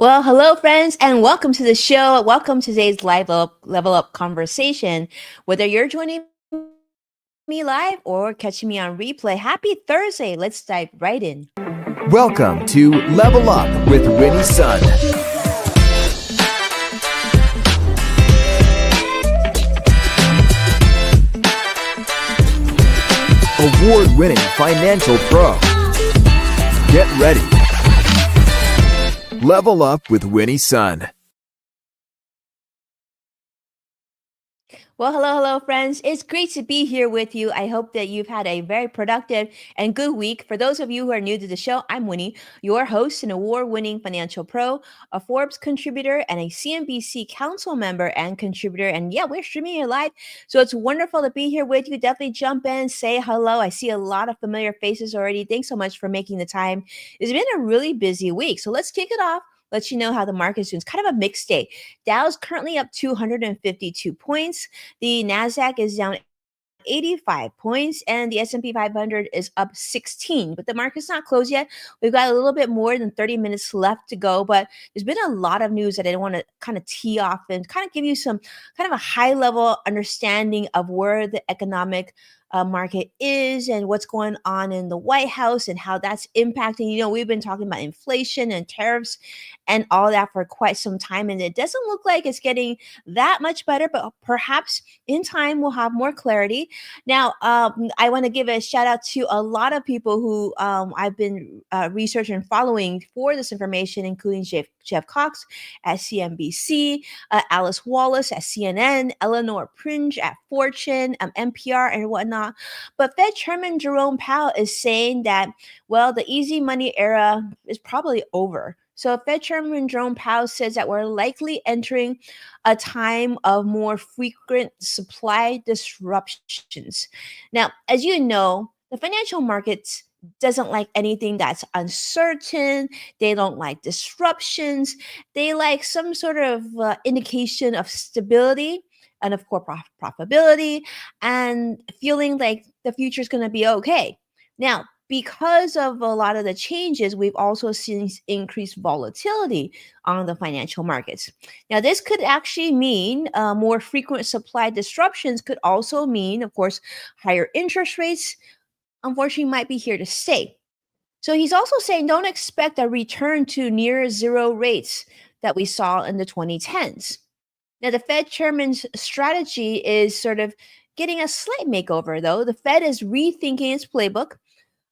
Well, hello, friends, and welcome to the show. Welcome to today's level up conversation. Whether you're joining me live or catching me on replay, happy Thursday. Let's dive right in. Welcome to Level Up with Winnie Sun. Award-winning financial pro. Get ready. Level Up with Winnie Sun. Well, hello, friends. It's great to be here with you. I hope that you've had a very productive and good week. For those of you who are new to the show, I'm Winnie, your host, an award winning financial pro, a Forbes contributor, and a CNBC council member and contributor. And yeah, we're streaming here live. So it's wonderful to be here with you. Definitely jump in, say hello. I see a lot of familiar faces already. Thanks so much for making the time. It's been a really busy week. So let's kick it off. Let you know how the market's doing. It's kind of a mixed day. Dow's currently up 252 points. The Nasdaq is down 85 points and the S&P 500 is up 16, but the market's not closed yet. We've got a little bit more than 30 minutes left to go, but there's been a lot of news that I want to kind of tee off and kind of give you some kind of a high level understanding of where the economic market is and what's going on in the White House and how that's impacting. We've been talking about inflation and tariffs and all that for quite some time, and it doesn't look like it's getting that much better, but perhaps in time we'll have more clarity. Now, I want to give a shout out to a lot of people who I've been researching and following for this information, including Jeff Cox at CNBC, Alice Wallace at CNN, Eleanor Pringe at Fortune, NPR, and whatnot. But Fed Chairman Jerome Powell is saying that, well, the easy money era is probably over. So Fed Chairman Jerome Powell says that we're likely entering a time of more frequent supply disruptions. Now, as you know, the financial markets doesn't like anything that's uncertain. They don't like disruptions. They like some sort of indication of stability and of course profitability and feeling like the future is going to be okay. Now, because of a lot of the changes, we've also seen increased volatility on the financial markets. Now, this could actually mean more frequent supply disruptions, could also mean, of course, higher interest rates, unfortunately, might be here to stay. So he's also saying don't expect a return to near zero rates that we saw in the 2010s. Now, the Fed chairman's strategy is sort of getting a slight makeover, though. The Fed is rethinking its playbook,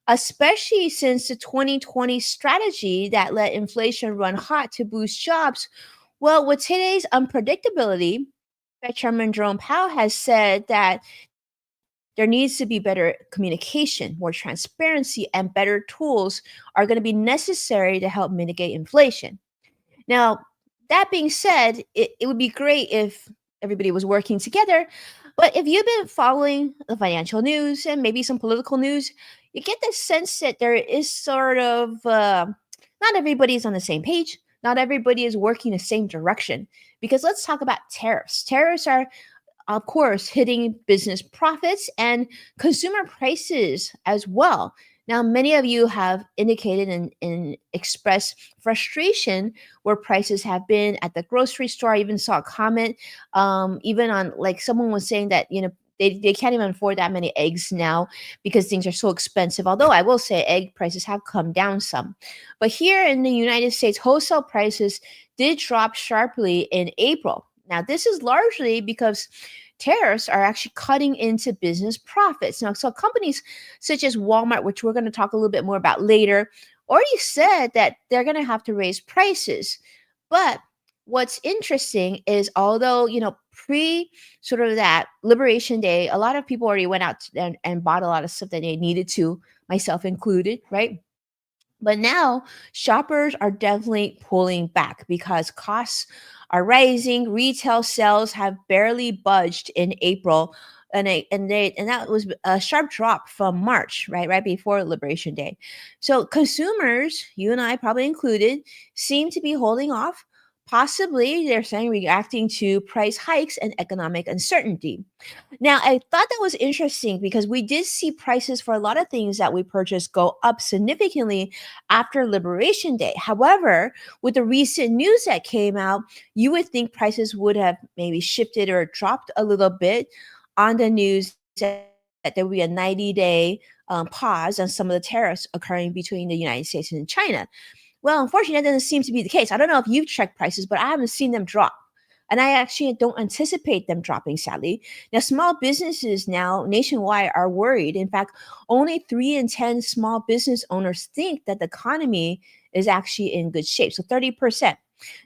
especially since the 2020 strategy that let inflation run hot to boost jobs. Well, with today's unpredictability, Fed Chairman Jerome Powell has said that there needs to be better communication, more transparency, and better tools are going to be necessary to help mitigate inflation. Now, that being said, it would be great if everybody was working together. But if you've been following the financial news and maybe some political news, you get the sense that there is sort of not everybody's on the same page. Not everybody is working the same direction. Because let's talk about tariffs. Tariffs are, of course, hitting business profits and consumer prices as well. Now, many of you have indicated and expressed frustration where prices have been at the grocery store. I even saw a comment, even on like someone was saying that, they can't even afford that many eggs now because things are so expensive. Although I will say egg prices have come down some. But here in the United States, wholesale prices did drop sharply in April. Now, this is largely because tariffs are actually cutting into business profits. Now, so companies such as Walmart, which we're going to talk a little bit more about later, already said that they're going to have to raise prices. But what's interesting is although, pre sort of that Liberation Day, a lot of people already went out and bought a lot of stuff that they needed to, myself included, right? But now shoppers are definitely pulling back because costs are rising. Retail sales have barely budged in April, and that was a sharp drop from March, right before Liberation Day. So consumers, you and I probably included, seem to be holding off, possibly they're saying reacting to price hikes and economic uncertainty. Now, I thought that was interesting because we did see prices for a lot of things that we purchased go up significantly after Liberation Day. However, with the recent news that came out, you would think prices would have maybe shifted or dropped a little bit on the news that there would be a 90-day pause on some of the tariffs occurring between the United States and China. Well, unfortunately, that doesn't seem to be the case. I don't know if you've checked prices, but I haven't seen them drop. And I actually don't anticipate them dropping, sadly. Now, small businesses now nationwide are worried. In fact, only 3 in 10 small business owners think that the economy is actually in good shape. So 30%.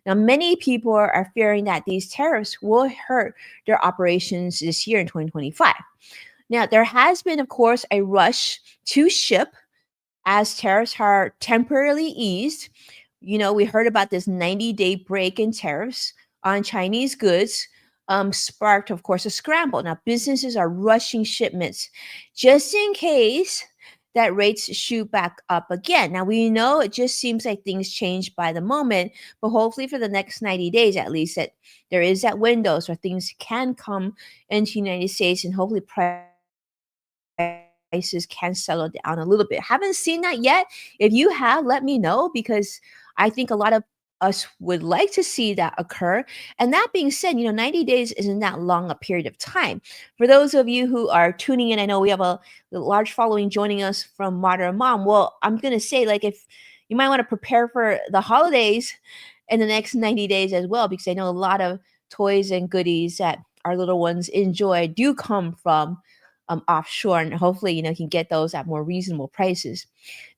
Now, many people are fearing that these tariffs will hurt their operations this year in 2025. Now, there has been, of course, a rush to ship as tariffs are temporarily eased. We heard about this 90-day break in tariffs on Chinese goods, sparked, of course, a scramble. Now, businesses are rushing shipments just in case that rates shoot back up again. Now, we know it just seems like things change by the moment, but hopefully for the next 90 days at least, that there is that window where things can come into the United States and hopefully prices can settle down a little bit. Haven't seen that yet. If you have, let me know because I think a lot of us would like to see that occur. And that being said, 90 days isn't that long a period of time. For those of you who are tuning in, I know we have a large following joining us from Modern Mom. Well, I'm going to say, like, if you might want to prepare for the holidays in the next 90 days as well, because I know a lot of toys and goodies that our little ones enjoy do come from offshore, and hopefully can get those at more reasonable prices.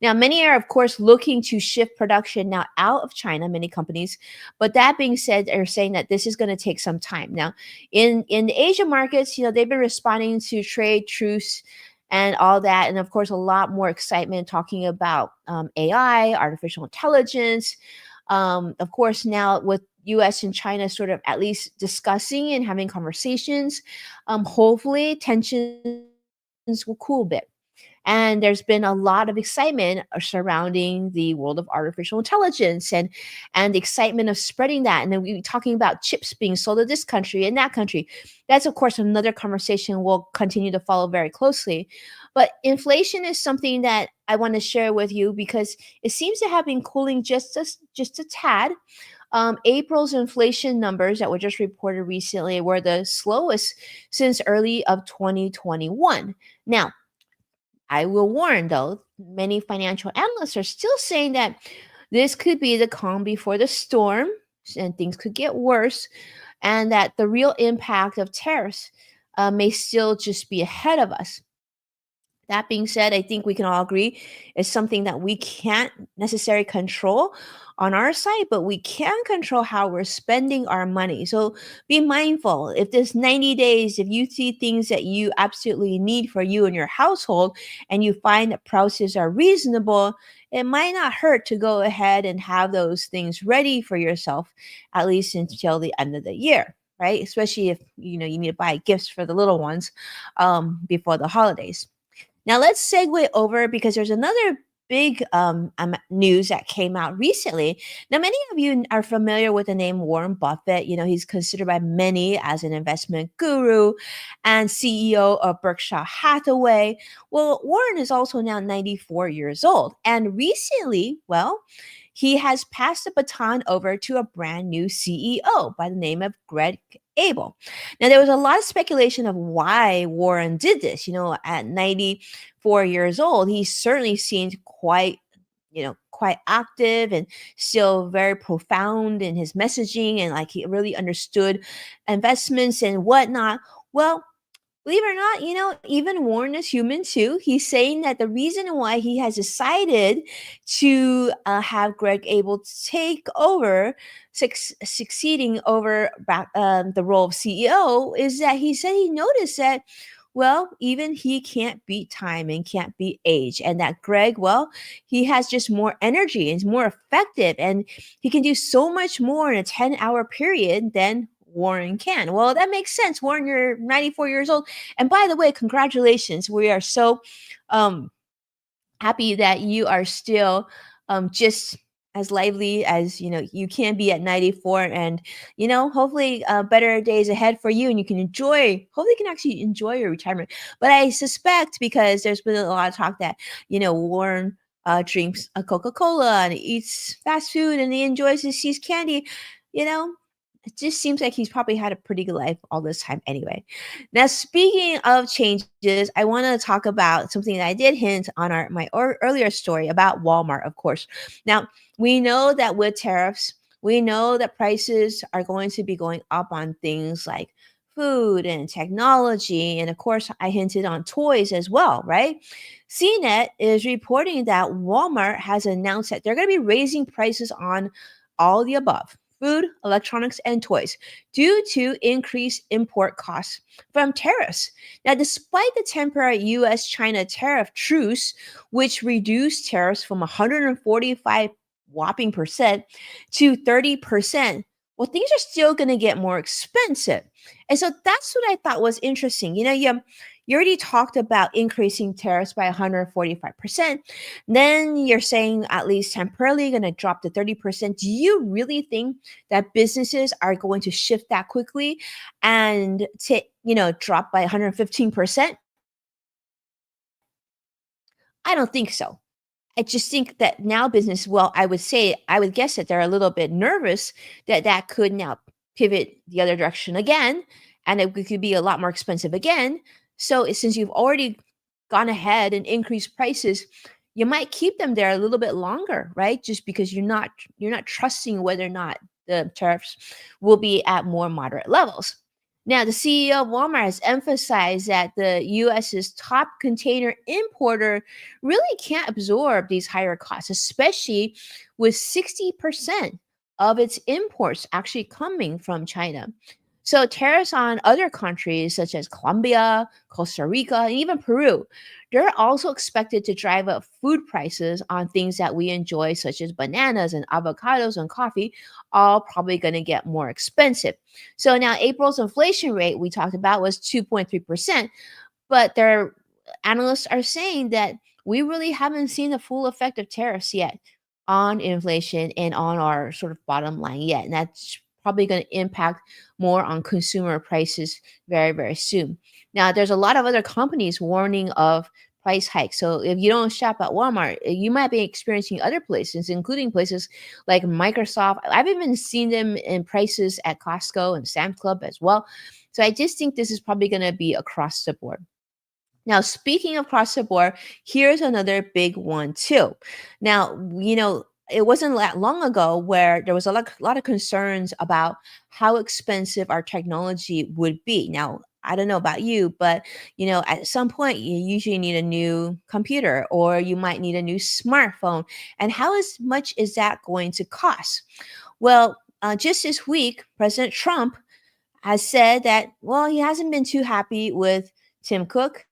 Now, many are of course looking to shift production now out of China, many companies, but that being said, they're saying that this is going to take some time. Now, in the Asian markets, they've been responding to trade truce and all that, and of course a lot more excitement talking about AI, artificial intelligence. Of course, now with US and China sort of at least discussing and having conversations, hopefully tensions will cool a bit. And there's been a lot of excitement surrounding the world of artificial intelligence and the excitement of spreading that. And then we talking about chips being sold to this country and that country. That's of course another conversation we'll continue to follow very closely. But inflation is something that I want to share with you because it seems to have been cooling just a tad. April's inflation numbers that were just reported recently were the slowest since early of 2021. Now, I will warn though, many financial analysts are still saying that this could be the calm before the storm and things could get worse, and that the real impact of tariffs may still just be ahead of us. That being said, I think we can all agree it's something that we can't necessarily control on our side, but we can control how we're spending our money. So be mindful. If this 90 days, if you see things that you absolutely need for you and your household, and you find that prices are reasonable, it might not hurt to go ahead and have those things ready for yourself, at least until the end of the year. Right, especially if you need to buy gifts for the little ones before the holidays. Now let's segue over because there's another big news that came out recently. Now, many of you are familiar with the name Warren Buffett. He's considered by many as an investment guru and CEO of Berkshire Hathaway. Well, Warren is also now 94 years old. And recently, well, he has passed the baton over to a brand new CEO by the name of Greg Abel. Now, there was a lot of speculation of why Warren did this. At 94 years old, he certainly seemed quite active and still very profound in his messaging, and like he really understood investments and whatnot. Well, believe it or not, even Warren is human too. He's saying that the reason why he has decided to have Greg able to take over, succeeding over the role of CEO, is that he said he noticed that, well, even he can't beat time and can't beat age. And that Greg, well, he has just more energy and is more effective. And he can do so much more in a 10-hour period than Warren can. Well, that makes sense. Warren, you're 94 years old. And by the way, congratulations. We are so happy that you are still just as lively as you can be at 94, and hopefully better days ahead for you, and you can hopefully you can actually enjoy your retirement. But I suspect, because there's been a lot of talk that Warren drinks a Coca-Cola and eats fast food and he enjoys his cheese candy, you know it just seems like he's probably had a pretty good life all this time anyway. Now, speaking of changes, I want to talk about something that I did hint on my earlier story about Walmart, of course. Now, we know that with tariffs, we know that prices are going to be going up on things like food and technology. And of course, I hinted on toys as well, right? CNET is reporting that Walmart has announced that they're going to be raising prices on all the above: food, electronics, and toys, due to increased import costs from tariffs. Now, despite the temporary US China tariff truce, which reduced tariffs from 145 whopping percent to 30%, well, things are still going to get more expensive. And so that's what I thought was interesting. You already talked about increasing tariffs by 145%. Then you're saying at least temporarily going to drop to 30%. Do you really think that businesses are going to shift that quickly and to, drop by 115%? I don't think so. I just think that now business, well, I would guess that they're a little bit nervous that that could now pivot the other direction again, and it could be a lot more expensive again. So since you've already gone ahead and increased prices, you might keep them there a little bit longer, right? Just because you're not trusting whether or not the tariffs will be at more moderate levels. Now, the CEO of Walmart has emphasized that the US's top container importer really can't absorb these higher costs, especially with 60% of its imports actually coming from China. So tariffs on other countries such as Colombia, Costa Rica, and even Peru, they're also expected to drive up food prices on things that we enjoy, such as bananas and avocados and coffee, all probably going to get more expensive. So now April's inflation rate we talked about was 2.3%, but their analysts are saying that we really haven't seen the full effect of tariffs yet on inflation and on our sort of bottom line yet. And that's probably going to impact more on consumer prices very, very soon. Now, there's a lot of other companies warning of price hikes. So if you don't shop at Walmart, you might be experiencing other places, including places like Microsoft. I've even seen them in prices at Costco and Sam's Club as well. So I just think this is probably going to be across the board. Now, speaking of across the board, here's another big one too. Now, it wasn't that long ago where there was a lot of concerns about how expensive our technology would be. Now, I don't know about you, but at some point you usually need a new computer or you might need a new smartphone. And much is that going to cost? Well, just this week, President Trump has said that, well, he hasn't been too happy with Tim Cook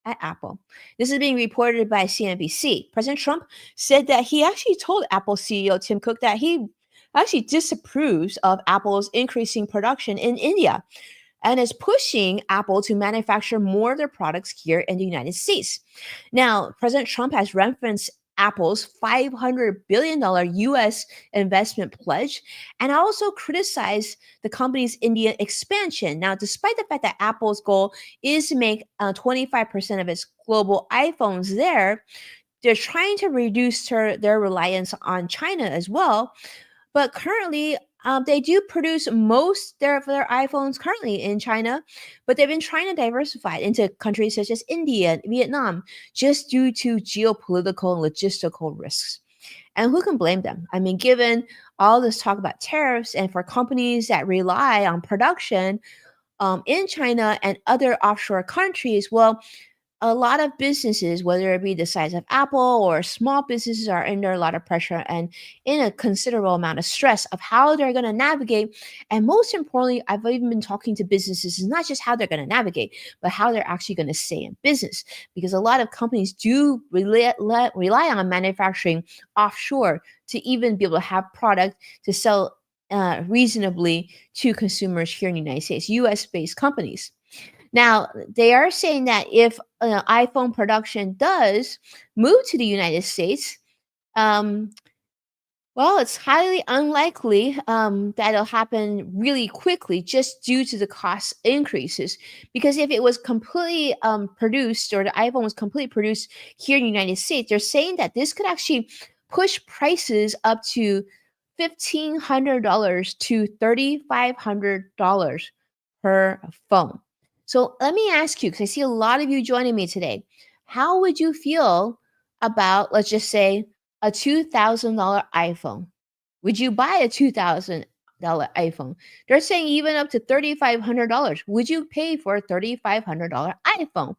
at Apple. This is being reported by CNBC. President Trump said that he actually told Apple CEO Tim Cook that he actually disapproves of Apple's increasing production in India and is pushing Apple to manufacture more of their products here in the United States. Now, President Trump has referenced Apple's $500 billion US investment pledge and also criticized the company's India expansion. Now, despite the fact that Apple's goal is to make 25% of its global iPhones there, they're trying to reduce their reliance on China as well. But currently, they do produce most of their iPhones currently in China, but they've been trying to diversify it into countries such as India and Vietnam, just due to geopolitical and logistical risks. And who can blame them? I mean, given all this talk about tariffs and for companies that rely on production in China and other offshore countries, well, a lot of businesses, whether it be the size of Apple or small businesses, are under a lot of pressure and in a considerable amount of stress of how they're going to navigate. And most importantly, I've even been talking to businesses, is not just how they're going to navigate, but how they're actually going to stay in business. Because a lot of companies do rely on manufacturing offshore to even be able to have product to sell reasonably to consumers here in the United States, US based companies. Now, they are saying that if iPhone production does move to the United States, Um, well, it's highly unlikely that it'll happen really quickly just due to the cost increases. Because if it was completely produced, or the iPhone was completely produced here in the United States, they're saying that this could actually push prices up to $1,500 to $3,500 per phone. So let me ask you, because I see a lot of you joining me today, how would you feel about, let's just say, a $2,000 iPhone? Would you buy a $2,000 iPhone? They're saying even up to $3,500. Would you pay for a $3,500 iPhone?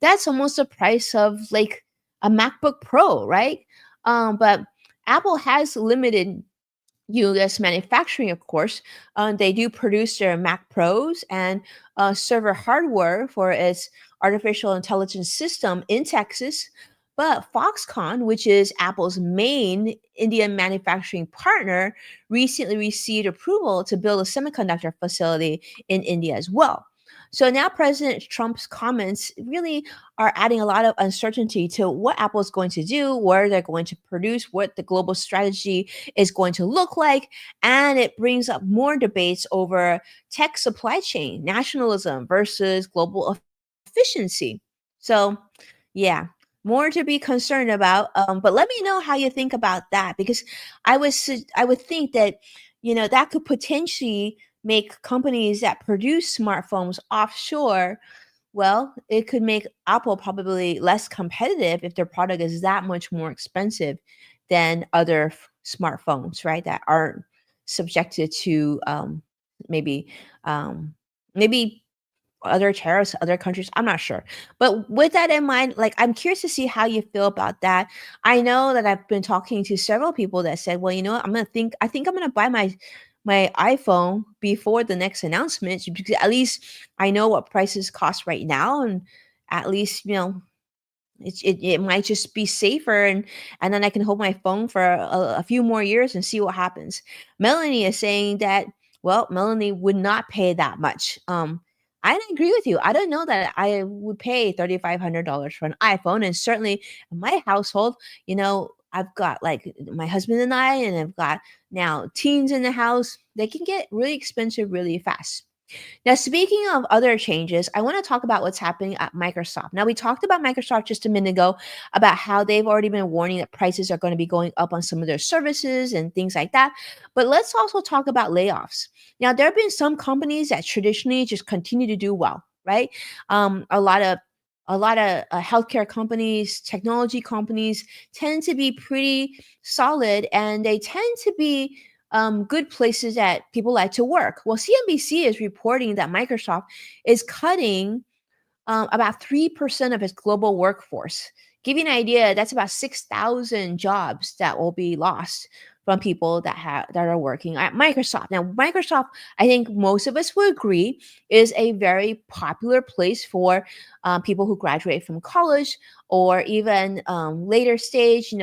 That's almost the price of like a MacBook Pro, right? But Apple has limited US manufacturing, of course. They do produce their Mac Pros and server hardware for its artificial intelligence system in Texas. But Foxconn, which is Apple's main Indian manufacturing partner, recently received approval to build a semiconductor facility in India as well. So now President Trump's comments really are adding a lot of uncertainty to what Apple is going to do, where they're going to produce, what the global strategy is going to look like. And it brings up more debates over tech supply chain, nationalism versus global efficiency. So, yeah, more to be concerned about. But let me know how you think about that, because I would think that that could potentially make companies that produce smartphones offshore, well, it could make Apple probably less competitive if their product is that much more expensive than other smartphones, right? That aren't subjected to maybe um, maybe other tariffs, other countries. I'm not sure. But with that in mind, like I'm curious to see how you feel about that. I know that I've been talking to several people that said, well, you know what, I think I'm gonna buy my iPhone before the next announcement, because at least I know what prices cost right now, and at least it might just be safer, and then I can hold my phone for a few more years and see what happens. Melanie is saying that, well, Melanie would not pay that much. I agree with you. I don't know that I would pay $3,500 for an iPhone, and certainly in my household, I've got like my husband and I, and I've got now teens in the house. They can get really expensive really fast. Now, speaking of other changes, I want to talk about what's happening at Microsoft. Now, we talked about Microsoft just a minute ago about how they've already been warning that prices are going to be going up on some of their services and things like that. But let's also talk about layoffs. Now, there have been some companies that traditionally just continue to do well, right? A lot of healthcare companies, technology companies tend to be pretty solid, and they tend to be good places that people like to work. Well, CNBC is reporting that Microsoft is cutting about 3% of its global workforce. Give you an idea, that's about 6,000 jobs that will be lost from people that are working at Microsoft. Now, Microsoft, I think most of us would agree, is a very popular place for people who graduate from college, or even later stage,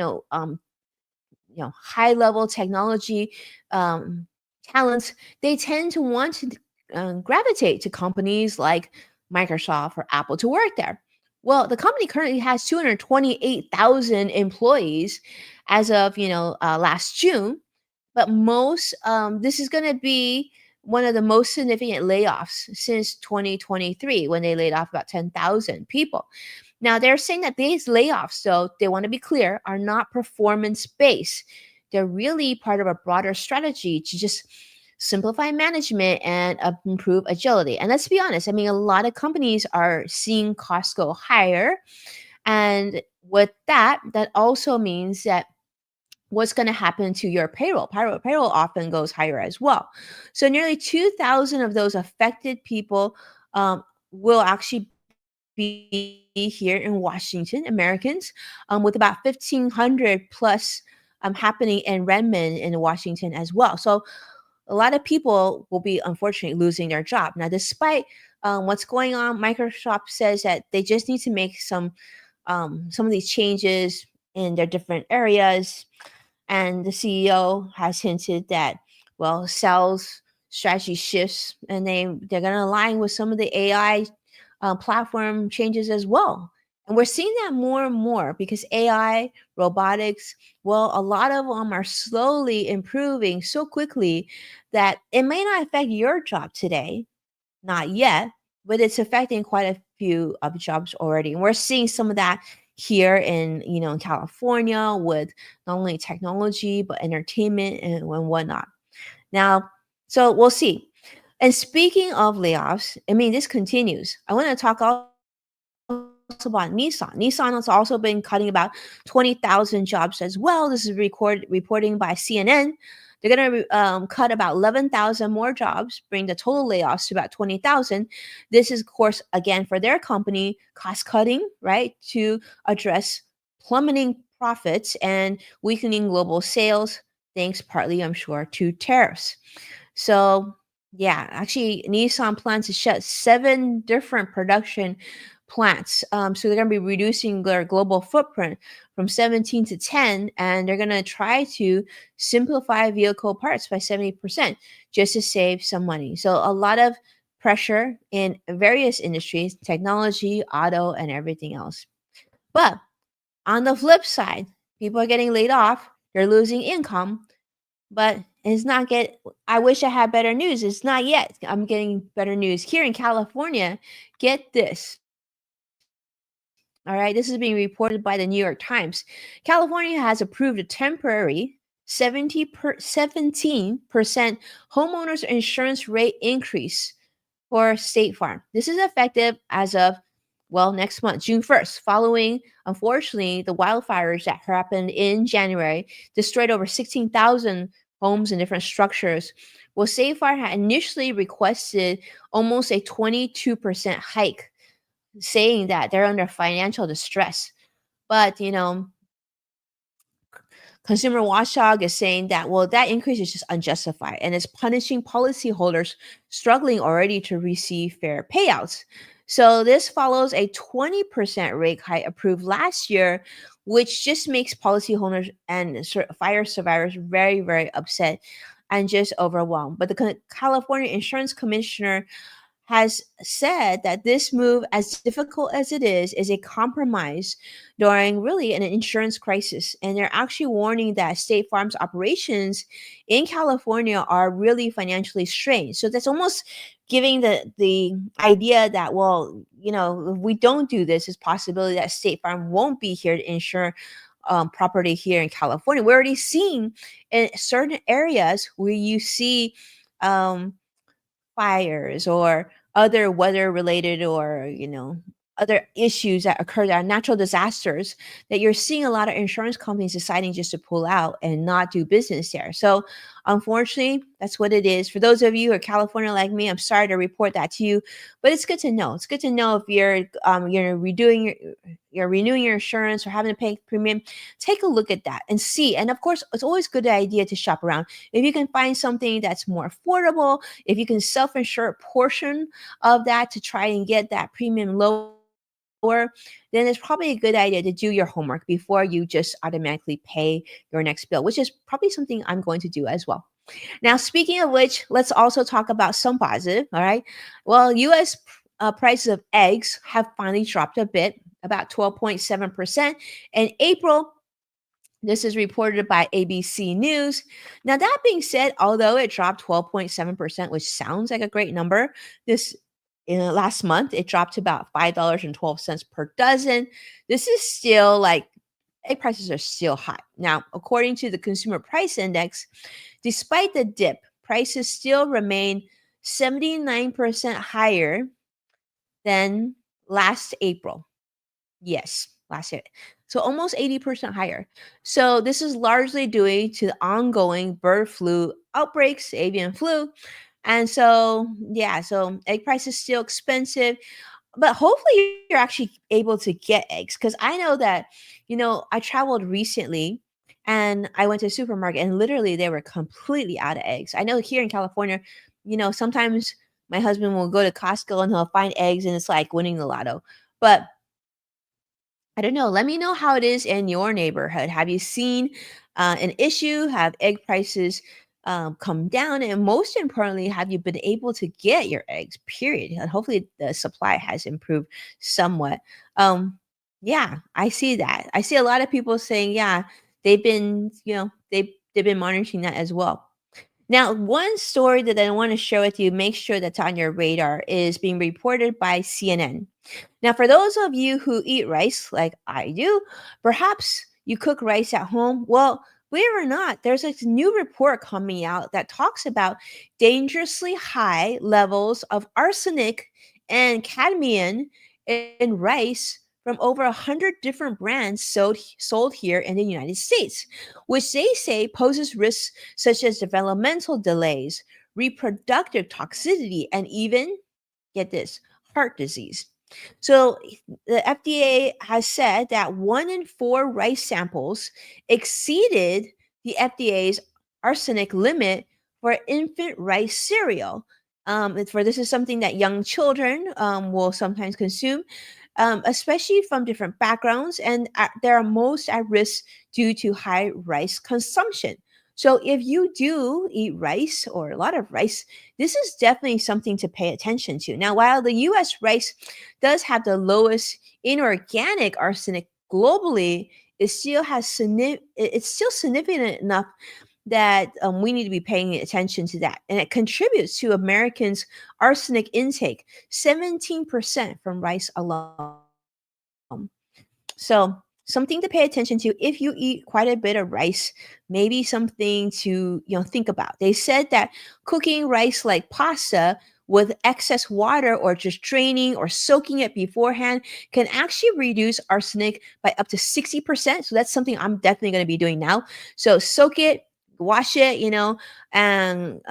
high level technology um, talents. They tend to want to gravitate to companies like Microsoft or Apple to work there. Well, the company currently has 228,000 employees as of last June, but most this is going to be one of the most significant layoffs since 2023, when they laid off about 10,000 people. Now, they're saying that these layoffs, though, they want to be clear, are not performance based. They're really part of a broader strategy to just simplify management and improve agility. And let's be honest, I mean, a lot of companies are seeing costs go higher. And with that, that also means that what's going to happen to your payroll often goes higher as well. So nearly 2,000 of those affected people will actually be here in Washington, Americans, with about 1,500 plus happening in Redmond in Washington as well. So a lot of people will be unfortunately losing their job. Now, despite what's going on, Microsoft says that they just need to make some of these changes in their different areas. And the CEO has hinted that, well, sales strategy shifts, and they're going to align with some of the AI platform changes as well. And we're seeing that more and more because AI, robotics, well, a lot of them are slowly improving so quickly that it may not affect your job today, not yet, but it's affecting quite a few of jobs already. And we're seeing some of that here in California with not only technology but entertainment and whatnot. Now, so we'll see. And speaking of layoffs, I mean, this continues. I want to talk also about Nissan. Nissan has also been cutting about 20,000 jobs as well. This is reporting by CNN. They're going to cut about 11,000 more jobs, bring the total layoffs to about 20,000. This is, of course, again, for their company, cost cutting, right, to address plummeting profits and weakening global sales, thanks partly, I'm sure, to tariffs. So, yeah, actually, Nissan plans to shut 7 different production plants. So they're going to be reducing their global footprint from 17 to 10, and they're going to try to simplify vehicle parts by 70% just to save some money. So a lot of pressure in various industries, technology, auto, and everything else. But on the flip side, people are getting laid off, they're losing income, but it's not get I wish I had better news. It's not yet. I'm getting better news here in California. Get this. All right, this is being reported by the New York Times. California has approved a temporary 17% homeowners insurance rate increase for State Farm. This is effective as of, well, next month, June 1st, following, unfortunately, the wildfires that happened in January, destroyed over 16,000 homes and different structures. Well, State Farm had initially requested almost a 22% hike, saying that they're under financial distress. But, Consumer Watchdog is saying that, well, that increase is just unjustified and is punishing policyholders struggling already to receive fair payouts. So this follows a 20% rate hike approved last year, which just makes policyholders and fire survivors very, very upset and just overwhelmed. But the California Insurance Commissioner has said that this move, as difficult as it is a compromise during really an insurance crisis. And they're actually warning that State Farm's operations in California are really financially strained. So that's almost giving the idea that, well, if we don't do this, it's possibility that State Farm won't be here to insure property here in California. We're already seeing in certain areas where you see um, fires or other weather related or other issues that occur that are natural disasters, that you're seeing a lot of insurance companies deciding just to pull out and not do business there. So unfortunately, that's what it is. For those of you who are California like me, I'm sorry to report that to you, but it's good to know. It's good to know if you're renewing your insurance or having to pay premium. Take a look at that and see. And of course, it's always a good idea to shop around. If you can find something that's more affordable, if you can self-insure a portion of that to try and get that premium lower, then it's probably a good idea to do your homework before you just automatically pay your next bill, which is probably something I'm going to do as well. Now, speaking of which, let's also talk about some positive. All right. Well, US prices of eggs have finally dropped a bit, about 12.7% in April. This is reported by ABC News. Now, that being said, although it dropped 12.7%, which sounds like a great number, this in last month it dropped to about $5.12 per dozen. This is still like egg prices are still high. Now, according to the Consumer Price Index, despite the dip, prices still remain 79% higher than last April. Yes, last year. So almost 80% higher. So this is largely due to the ongoing bird flu outbreaks, avian flu. And so, yeah, so egg price is still expensive, but hopefully you're actually able to get eggs. Because I know that, I traveled recently and I went to a supermarket and literally they were completely out of eggs. I know here in California, sometimes my husband will go to Costco and he'll find eggs and it's like winning the lotto. But I don't know. Let me know how it is in your neighborhood. Have you seen an issue? Have egg prices come down? And most importantly, have you been able to get your eggs, period? And hopefully the supply has improved somewhat. Um, Yeah, I see that. I see a lot of people saying, yeah, they've been, they've been monitoring that as well. Now, one story that I want to share with you, make sure that's on your radar, is being reported by CNN. Now, for those of you who eat rice like I do, perhaps you cook rice at home. Well, believe it or not, there's a new report coming out that talks about dangerously high levels of arsenic and cadmium in rice from over 100 different brands sold here in the United States, which they say poses risks such as developmental delays, reproductive toxicity, and even, get this, heart disease. So the FDA has said that 1 in 4 rice samples exceeded the FDA's arsenic limit for infant rice cereal. For this is something that young children will sometimes consume, especially from different backgrounds, and they're most at risk due to high rice consumption. So if you do eat rice or a lot of rice, this is definitely something to pay attention to. Now, while the US rice does have the lowest inorganic arsenic globally, it's still significant enough that we need to be paying attention to that. And it contributes to Americans' arsenic intake, 17% from rice alone. So, something to pay attention to if you eat quite a bit of rice, maybe something to, think about. They said that cooking rice like pasta with excess water or just draining or soaking it beforehand can actually reduce arsenic by up to 60%. So that's something I'm definitely going to be doing now. So soak it, wash it, and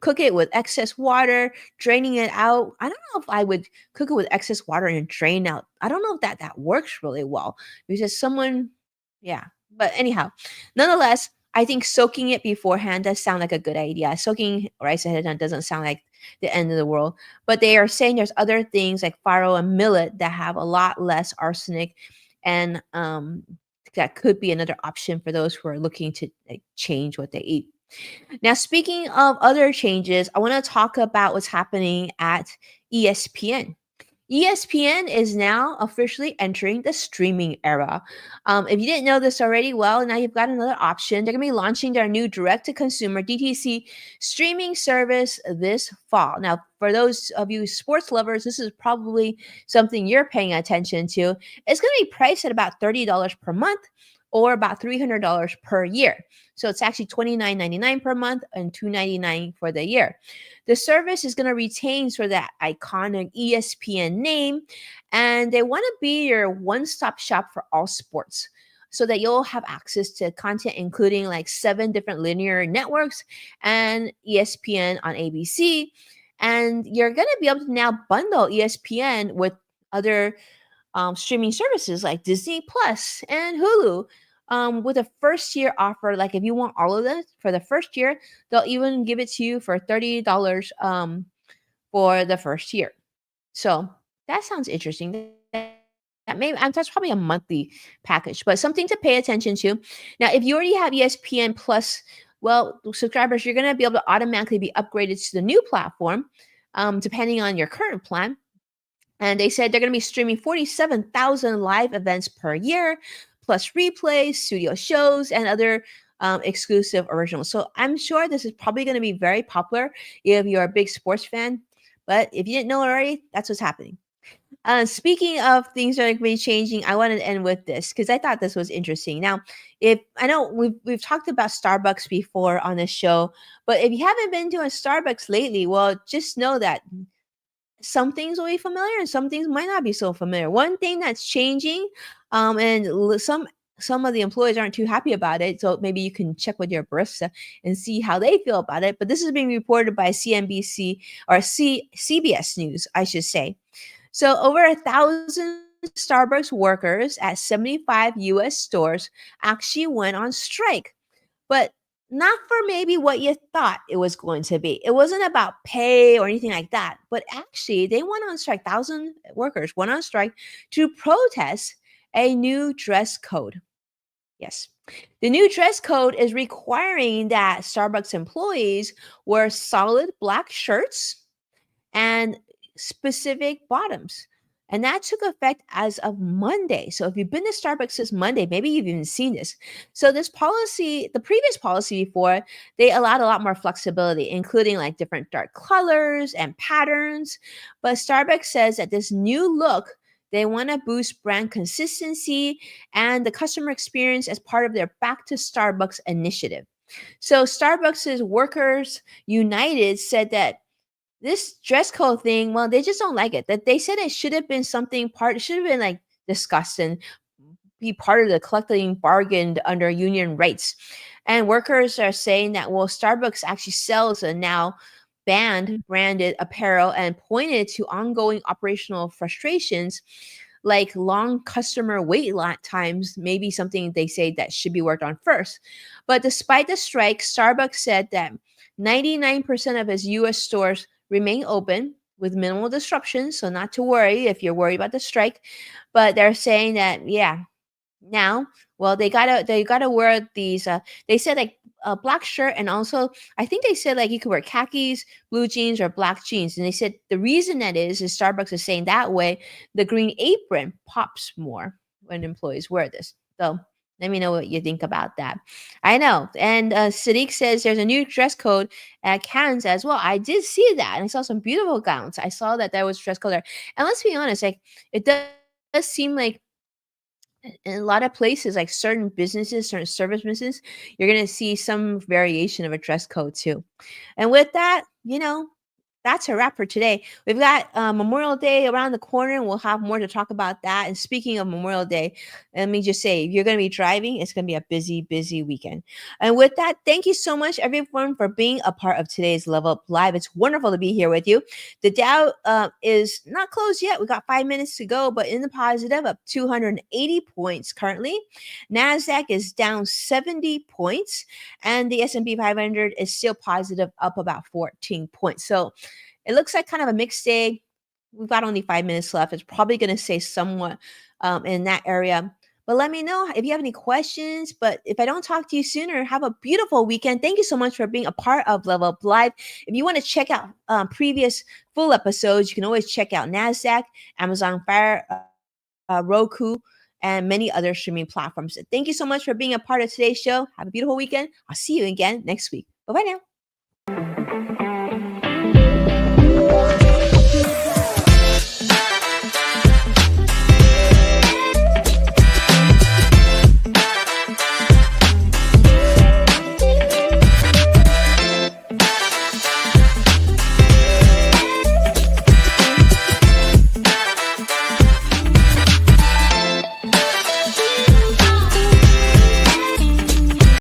cook it with excess water, draining it out. I don't know if I would cook it with excess water and drain out. I don't know if that works really well because yeah. But anyhow, nonetheless, I think soaking it beforehand does sound like a good idea. Soaking rice ahead of time doesn't sound like the end of the world. But they are saying there's other things like farro and millet that have a lot less arsenic, and that could be another option for those who are looking to like change what they eat. Now, speaking of other changes, I want to talk about what's happening at ESPN. ESPN is now officially entering the streaming era. If you didn't know this already, well, now you've got another option. They're going to be launching their new direct to consumer DTC streaming service this fall. Now, for those of you sports lovers, this is probably something you're paying attention to. It's going to be priced at about $30 per month or about $300 per year. So it's actually $29.99 per month and $299 for the year. The service is going to retain sort of that iconic ESPN name, and they want to be your one-stop shop for all sports so that you'll have access to content including like 7 different linear networks and ESPN on ABC. And you're going to be able to now bundle ESPN with other streaming services like Disney Plus and Hulu. With a first year offer, like if you want all of this for the first year, they'll even give it to you for $30 for the first year. So that sounds interesting. That's probably a monthly package, but something to pay attention to. Now, if you already have ESPN Plus, well, subscribers, you're going to be able to automatically be upgraded to the new platform, depending on your current plan. And they said they're going to be streaming 47,000 live events per year, plus replays, studio shows, and other exclusive originals. So I'm sure this is probably going to be very popular if you're a big sports fan. But if you didn't know already, that's what's happening. Speaking of things that are going to be changing, I wanted to end with this because I thought this was interesting. Now, if I know we've talked about Starbucks before on this show, but if you haven't been to a Starbucks lately, well, just know that some things will be familiar and some things might not be so familiar. One thing that's changing, and some of the employees aren't too happy about it, so maybe you can check with your barista and see how they feel about it. But this is being reported by CNBC or CBS News, I should say. So over 1,000 Starbucks workers at 75 U.S. stores actually went on strike, but not for maybe what you thought it was going to be. It wasn't about pay or anything like that, but actually they went on strike. 1,000 workers went on strike to protest a new dress code. Yes. The new dress code is requiring that Starbucks employees wear solid black shirts and specific bottoms. And that took effect as of Monday. So if you've been to Starbucks since Monday, maybe you've even seen this. So this policy, the previous policy before, they allowed a lot more flexibility, including like different dark colors and patterns. But Starbucks says that this new look, they want to boost brand consistency and the customer experience as part of their Back to Starbucks initiative. So Starbucks' Workers United said that this dress code thing, well, they just don't like it. That they said it should have been something part, it should have been like discussed and be part of the collecting bargained under union rights. And workers are saying that, well, Starbucks actually sells a now banned branded apparel and pointed to ongoing operational frustrations like long customer wait times, maybe something they say that should be worked on first. But despite the strike, Starbucks said that 99% of its US stores remain open with minimal disruption. So, not to worry if you're worried about the strike. But they're saying that, yeah, now, well, they gotta wear these. They said like a black shirt, and also I think they said like you could wear khakis, blue jeans, or black jeans. And they said the reason that is Starbucks is saying that way the green apron pops more when employees wear this. So let me know what you think about that. I know. And Sadiq says there's a new dress code at Cannes as well. I did see that, and I saw some beautiful gowns. I saw that there was dress code there. And let's be honest, like it does seem like in a lot of places, like certain businesses, certain service businesses, you're gonna see some variation of a dress code too. And with that, that's a wrap for today. We've got Memorial Day around the corner, and we'll have more to talk about that. And speaking of Memorial Day, let me just say, if you're going to be driving, it's going to be a busy, busy weekend. And with that, thank you so much, everyone, for being a part of today's Level Up Live. It's wonderful to be here with you. The Dow is not closed yet. We got 5 minutes to go, but in the positive, up 280 points currently. Nasdaq is down 70 points, and the S&P 500 is still positive, up about 14 points. So it looks like kind of a mixed day. We've got only 5 minutes left. It's probably going to stay somewhat in that area. But let me know if you have any questions. But if I don't talk to you sooner, have a beautiful weekend. Thank you so much for being a part of Level Up Live. If you want to check out previous full episodes, you can always check out NASDAQ, Amazon Fire, Roku, and many other streaming platforms. Thank you so much for being a part of today's show. Have a beautiful weekend. I'll see you again next week. Bye bye now.